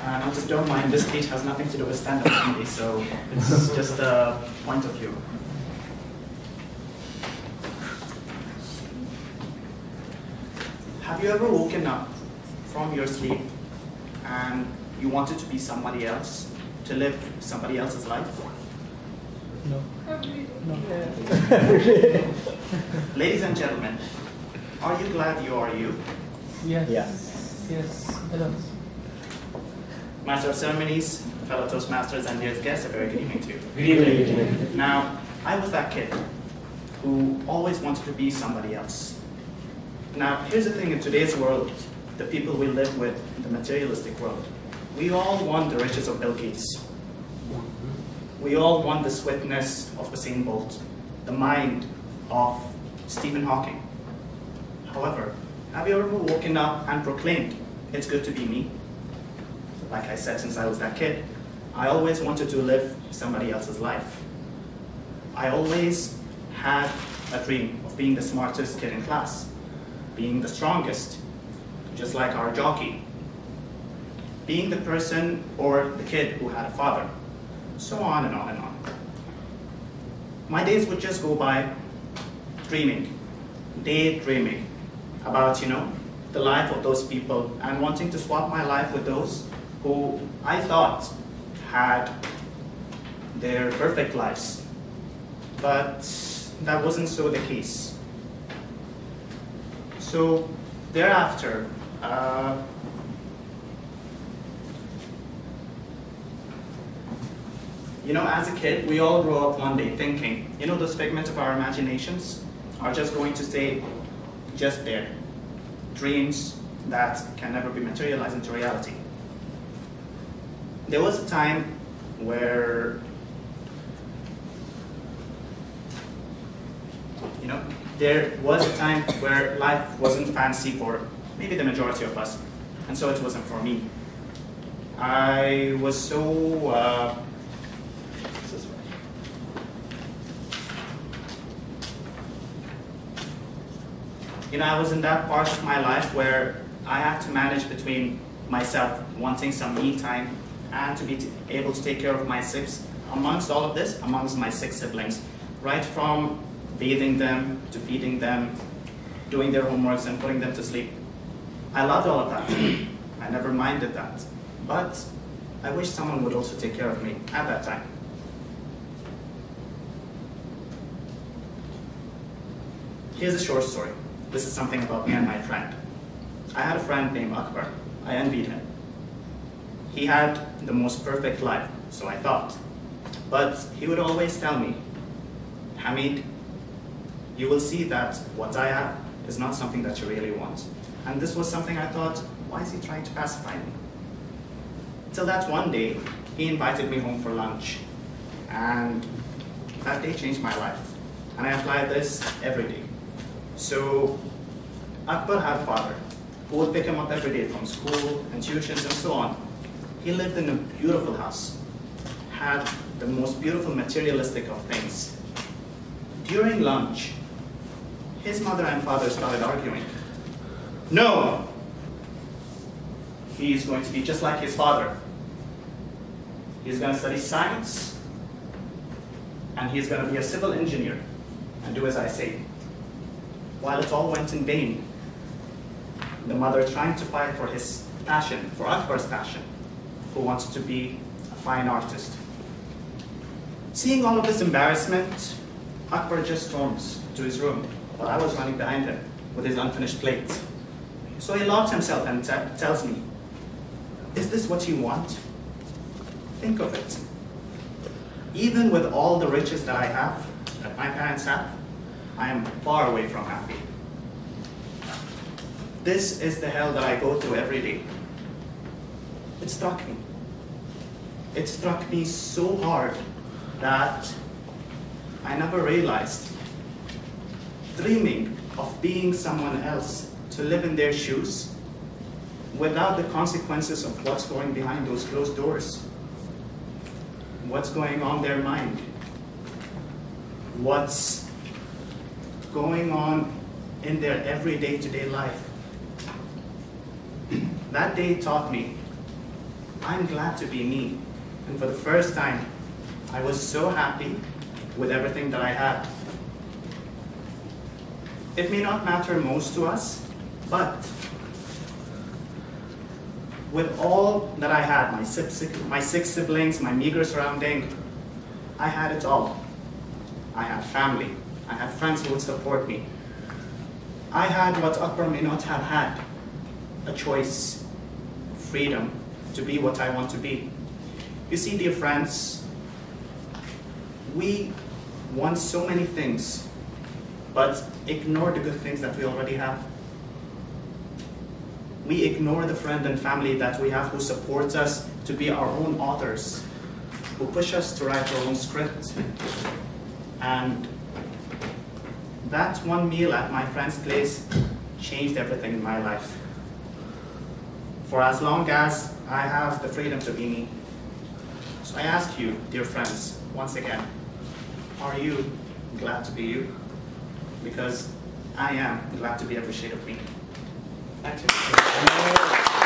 Now just don't mind, this speech has nothing to do with stand-up comedy, so it's just a point of view. Have you ever woken up from your sleep and you wanted to be somebody else, to live somebody else's life? No. No. Ladies and gentlemen, are you glad you are you? Yes. Yes. Yes. It is. Master of Ceremonies, fellow Toastmasters, and dear guests, a very good evening to you. Good evening. Now, I was that kid who always wanted to be somebody else. Now, here's the thing, in today's world, the people we live with, in the materialistic world, we all want the riches of Bill Gates. We all want the swiftness of Usain Bolt, the mind of Stephen Hawking. However, have you ever woken up and proclaimed, it's good to be me? Like I said, since I was that kid, I always wanted to live somebody else's life. I always had a dream of being the smartest kid in class, being the strongest, just like our jockey, being the person or the kid who had a father, so on and on and on. My days would just go by dreaming, daydreaming about, the life of those people and wanting to swap my life with those who I thought had their perfect lives. But that wasn't so the case. So thereafter, as a kid, we all grow up one day thinking, those figments of our imaginations are just going to stay just there. Dreams that can never be materialized into reality. There was a time where, life wasn't fancy for maybe the majority of us, and so it wasn't for me. I was so, I was in that part of my life where I had to manage between myself wanting some me time and to be able to take care of my six, amongst all of this, amongst my 6 siblings, right from bathing them to feeding them, doing their homeworks and putting them to sleep. I loved all of that. I never minded that. But I wish someone would also take care of me at that time. Here's a short story. This is something about me and my friend. I had a friend named Akbar. I envied him. He had the most perfect life, so I thought. But he would always tell me, Hameed, you will see that what I have is not something that you really want. And this was something I thought, why is he trying to pacify me? Till that one day, he invited me home for lunch. And that day changed my life. And I apply this every day. So Akbar had a father who would pick him up every day from school and tuitions and so on. He lived in a beautiful house, had the most beautiful materialistic of things. During lunch, his mother and father started arguing. No! He's going to be just like his father. He's going to study science, and he's going to be a civil engineer and do as I say. While it all went in vain, the mother trying to fight for his passion, for Akbar's passion, who wants to be a fine artist. Seeing all of this embarrassment, Akbar just storms to his room while I was running behind him with his unfinished plate. So he locks himself and tells me, is this what you want? Think of it. Even with all the riches that I have, that my parents have, I am far away from happy. This is the hell that I go through every day. It struck me. It struck me so hard that I never realized dreaming of being someone else, to live in their shoes, without the consequences of what's going behind those closed doors, what's going on in their mind, what's going on in their everyday to day life. That day taught me I'm glad to be me. And for the first time, I was so happy with everything that I had. It may not matter most to us, but with all that I had, my six siblings, my meager surrounding, I had it all. I had family. I had friends who would support me. I had what Akbar may not have had, a choice, freedom to be what I want to be. You see, dear friends, we want so many things, but ignore the good things that we already have. We ignore the friend and family that we have who supports us to be our own authors, who push us to write our own script. And that one meal at my friend's place changed everything in my life. For as long as I have the freedom to be me. So I ask you, dear friends, once again, are you glad to be you? Because I am glad to be every shade of me. Thank you.